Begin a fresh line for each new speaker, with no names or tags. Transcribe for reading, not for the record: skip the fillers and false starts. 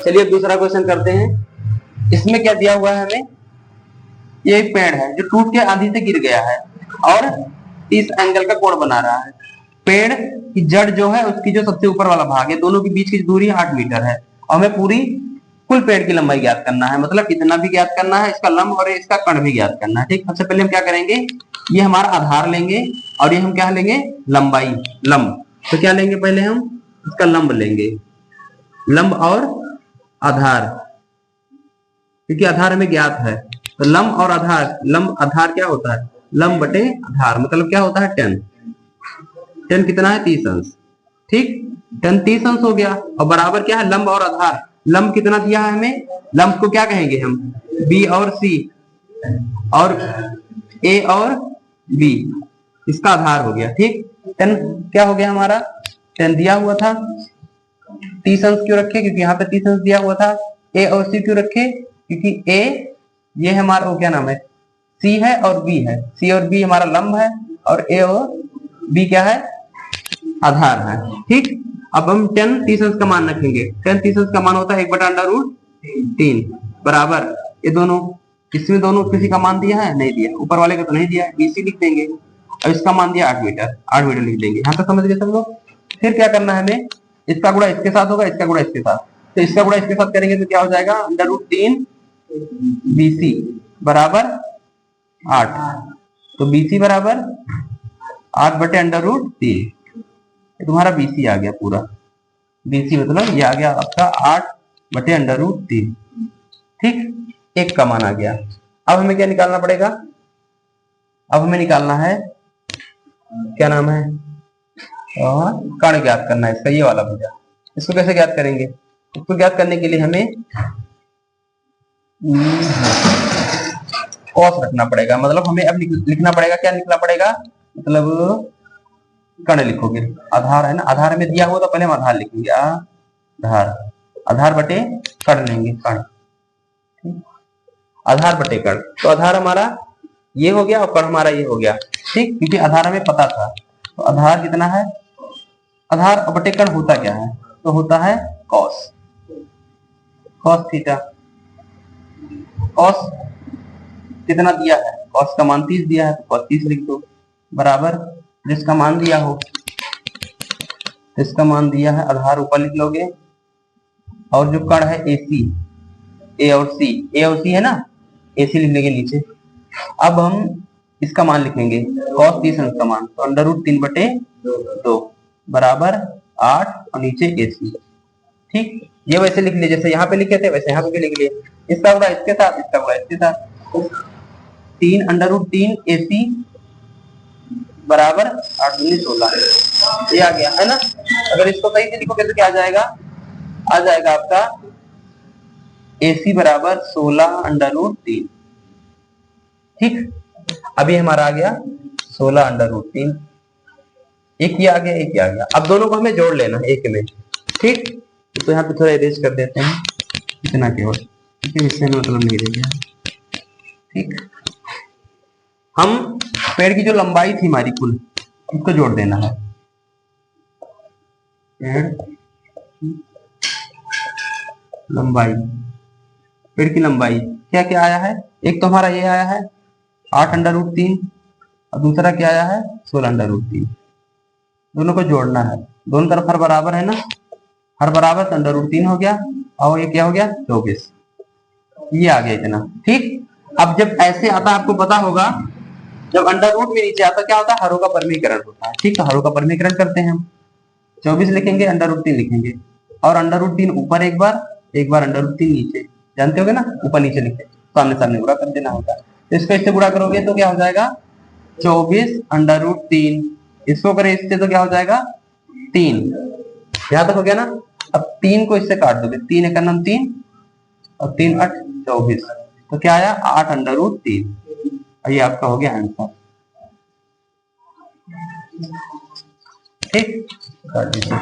चलिए दूसरा क्वेश्चन करते हैं। इसमें क्या दिया हुआ है हमें, ये एक पेड़ है जो टूट के आंधी से गिर गया है और 30 एंगल का कोण बना रहा है। पेड़ की जड़ जो है उसकी जो सबसे ऊपर वाला भाग है, दोनों के बीच की दूरी 8 मीटर है और हमें पूरी कुल पेड़ की लंबाई ज्ञात करना है, मतलब इतना भी ज्ञात करना है, इसका लंब और इसका कण भी ज्ञात करना है। ठीक, सबसे पहले हम क्या करेंगे, ये हमारा आधार लेंगे और ये हम क्या लेंगे, लंबाई, लंब। तो क्या लेंगे, पहले हम इसका लंब लेंगे, लंब और आधार, क्योंकि आधार हमें ज्ञात है। तो लंब और आधार, लंब आधार क्या होता है, लंब बटे आधार, मतलब क्या होता है 10। 10 कितना है, 30 अंश। ठीक, 10 30 अंश हो गया और बराबर क्या है, लंब और आधार। लंब कितना दिया है हमें, लंब को क्या कहेंगे हम, बी और सी, और ए और बी, इसका आधार हो गया। ठीक, 10 क्या हो गया हमारा, 10 दिया हुआ था, 30 अंश क्यों रखे, क्योंकि यहाँ पे 30 अंश दिया हुआ था। ए और सी क्यों रखे, क्योंकि ए ये हमारा वो क्या नाम है, सी है और बी है, सी और बी हमारा लंब है और ए और बी क्या है, आधार है। ठीक, अब हम 10 30 अंश का मान रखेंगे। 10 30 अंश का मान होता है 1/√3 बराबर, ये दोनों, इसमें दोनों किसी का मान दिया है, नहीं दिया, ऊपर वाले का तो नहीं दिया, बीसी लिख देंगे और इसका मान दिया 8 मीटर, 8 मीटर लिख देंगे। यहाँ तक समझ गए सब लोग। फिर क्या करना है हमें, इसका गुणा इसके साथ होगा, इसका गुणा इसके साथ, तो इसका गुणा इसके साथ करेंगे तो क्या हो जाएगा, √3 BC बराबर 8। तो BC बराबर 8/√3, तुम्हारा BC आ गया पूरा। BC मतलब ये आ गया आपका 8/√3। ठीक, एक का मान आ गया। अब हमें क्या निकालना पड़ेगा, अब हमें निकालना है क्या नाम है, कण ज्ञात करना है इसका, ये वाला भुजा। इसको कैसे ज्ञात करेंगे, इसको ज्ञात करने के लिए हमें कॉस रखना पड़ेगा, मतलब हमें अब लिखना पड़ेगा, क्या लिखना पड़ेगा, मतलब कण लिखोगे, आधार है ना, आधार में दिया हुआ तो पहले हम आधार लिखेंगे, आधार, आधार बटे कण लेंगे, कण, आधार बटे कण। तो आधार हमारा ये हो गया और कण हमारा ये हो गया। ठीक, क्योंकि आधार हमें पता था, तो आधार कितना है, आधार बटे कण होता क्या है, तो होता है कॉस, कॉस थीटा। कॉस कितना दिया है, कॉस का मान 30 दिया है, तो कॉस 30 लिख दो बराबर, जिसका मान दिया हो, इसका मान दिया है, आधार ऊपर लिख लोगे और जो कण है AC, ए और सी है ना, AC लिख लेंगे नीचे। अब हम इसका मान लिखेंगे, cos 30 अंश का मान, तो √3/2 बराबर 8 और नीचे AC। ठीक, ये वैसे लिख लिए जैसे यहाँ पे लिखे थे, वैसे यहाँ पे भी लिख लिए, इसका गुणा इसके साथ, इसका गुणा इसके साथ, 3√3 AC बराबर 8 दूनी 16, ये आ गया है ना। अगर इसको सही से लिखोगे तो क्या आ जाएगा, आ जाएगा आपका AC बराबर 16√3। ठीक, अभी हमारा आ गया 16√3, एक ही आ गया, एक ही आ गया। अब दोनों को हमें जोड़ लेना है एक में। ठीक, तो यहाँ पे थोड़ा इरेज कर देते हैं, इतना केवल, क्योंकि इससे मतलब नहीं रह गया। ठीक, हम पेड़ की जो लंबाई थी हमारी कुल, उसको जोड़ देना है, पेड़ लंबाई, पेड़ की लंबाई क्या क्या आया है, एक तो हमारा ये आया है 8√3 और दूसरा क्या आया है 16√3। दोनों को जोड़ना है, दोनों तरफ हर बराबर है ना, हर बराबर तो √3 हो गया और ये क्या हो गया 24, ये आ गया इतना। ठीक, अब जब ऐसे आता आपको पता होगा, जब अंडर रूट में नीचे आता क्या होता है, हरों का परमीकरण होता है। ठीक, तो हरों का परमीकरण करते हैं हम, 24 लिखेंगे, √3 लिखेंगे और √3 ऊपर एक बार √3 नीचे, जानते होगे ना, ऊपर नीचे लिखे, सामने सामने गुणा कर देना होगा। तो इसको इससे गुणा करोगे तो क्या हो जाएगा 24√3, इसको करें इससे तो क्या हो जाएगा 3, यहां तक हो गया ना। अब 3 को इससे काट दोगे, 3 एक नाम 3 और 3 8 24, तो क्या आया 8√3, ये आपका हो गया आंसर। ठीक, काट दीजिए।